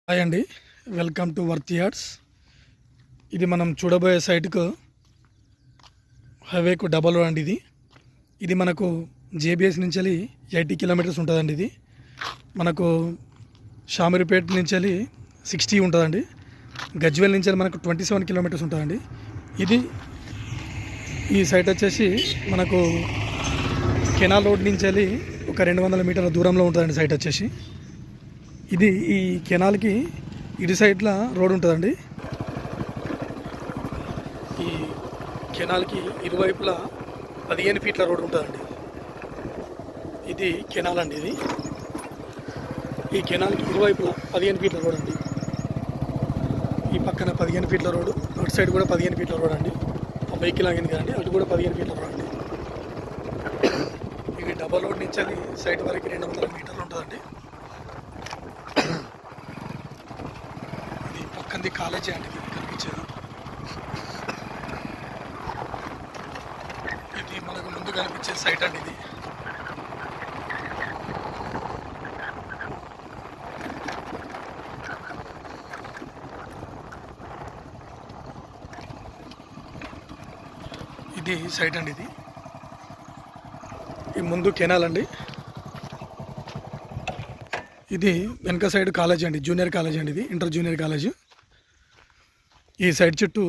Hi అండి, welcome to worth yards. ఇది మనం చూడబోయే సైట్కు హైవేకు డబల్ రోడ్ అండి. ఇది మనకు జేబీఎస్ నుంచి 80 కిలోమీటర్స్ ఉంటుందండి. ఇది మనకు షామీర్పేట నుంచి 60 ఉంటుందండి. గజ్వేల్ నుంచి మనకు 27 కిలోమీటర్స్ ఉంటుందండి. ఈ సైట్ వచ్చేసి మనకు కెనాల్ రోడ్ నుంచి ఒక 200 మీటర్ల దూరంలో ఉంటుందండి. సైట్ వచ్చేసి ఇది ఈ కెనాల్కి ఇటు సైడ్లో రోడ్ ఉంటుందండి. ఈ కెనాల్కి ఇరువైపులా 15 ఫీట్ల రోడ్ ఉంటుందండి. ఇది కెనాల్ అండి. ఈ కెనాల్కి ఇరువైపులా 15 ఫీట్ల రోడ్ అండి. ఈ పక్కన 15 ఫీట్ల రోడ్డు, అటు సైడ్ కూడా 15 ఫీట్ల రోడ్ అండి. ఆ వెహికల్ ఆగింది కదండి, అటు కూడా 15 ఫీట్ల రోడ్ అండి. ఇది డబల్ రోడ్ నుంచి సైడ్ వరకు 200 మీటర్లు ఉంటుందండి. ఇది పక్కనది కాలేజీ అండి. ఇది కనిపించేది ఇది మనకు ముందు కనిపించే సైట్ అండి. ఇది సైట్ అండి. ఈ ముందు కెనాల్ అండి. ఇది వెనక సైడ్ కాలేజ్ అండి, జూనియర్ కాలేజ్ అండి. ఇది ఇంటర్ జూనియర్ కాలేజ్. ఈ సైడ్ చుట్టూ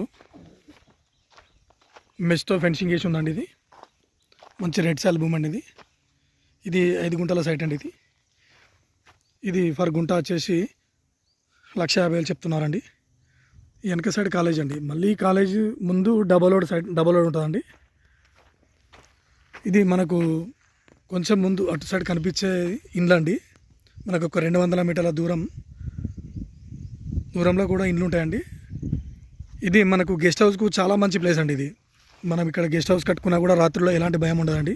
మెస్తో ఫెన్సింగ్ వేసి ఉందండి. ఇది మంచి రెడ్ సాల్ భూమి అండి. ఇది 5 గుంటల సైట్ అండి. ఇది ఫర్ గుంట వచ్చేసి 1,50,000 చెప్తున్నారండి. ఈ వెనక సైడ్ కాలేజ్ అండి. మళ్ళీ కాలేజ్ ముందు డబల్ రోడ్ ఉంటుందండి. ఇది మనకు కొంచెం ముందు అటు సైడ్ కనిపించే ఇండ్లు అండి. మనకు ఒక 200 మీటర్ల దూరంలో కూడా ఇండ్లు ఉంటాయండి. ఇది మనకు గెస్ట్ హౌస్కు చాలా మంచి ప్లేస్ అండి. ఇది మనం ఇక్కడ గెస్ట్ హౌస్ కట్టుకున్నా కూడా రాత్రుల్లో ఎలాంటి భయం ఉండదండి.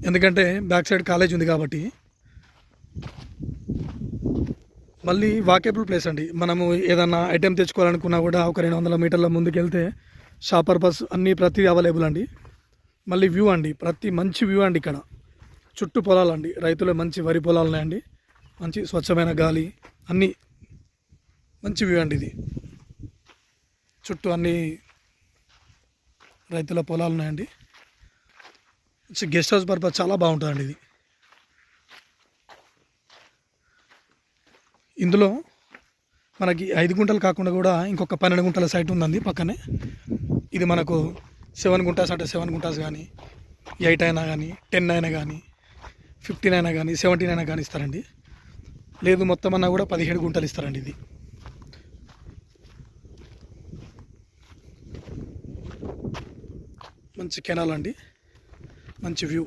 ఎందుకంటే బ్యాక్ సైడ్ కాలేజ్ ఉంది కాబట్టి. మళ్ళీ వాకేబుల్ ప్లేస్ అండి. మనము ఏదన్నా ఐటెం తెచ్చుకోవాలనుకున్నా కూడా ఒక 200 మీటర్ల ముందుకు వెళ్తే షాప్ పర్పస్ ప్రతి అవైలబుల్ అండి. మళ్ళీ వ్యూ అండి, మంచి వ్యూ అండి. ఇక్కడ చుట్టూ పొలాలండి, రైతులు మంచి వరి పొలాలు ఉన్నాయండి. మంచి స్వచ్ఛమైన గాలి, అన్నీ మంచి వ్యూ అండి. ఇది చుట్టూ అన్ని రైతుల పొలాలు ఉన్నాయండి. మంచి గెస్ట్ హౌస్ పర్పస్ చాలా బాగుంటుందండి. ఇది ఇందులో మనకి 5 గుంటలు కాకుండా కూడా ఇంకొక 12 గుంటల సైట్ ఉందండి పక్కనే. ఇది మనకు 7 గుంటాస్ అంటే 7 గుంటాస్ కానీ, 8 అయినా కానీ, 10 అయినా కానీ, 15 అయినా కానీ, 17 అయినా కానీ ఇస్తారండి. లేదు మొత్తం అన్నా కూడా 17 గుంటలు ఇస్తారండి. ఇది మంచి కెనాల్ అండి, మంచి వ్యూ.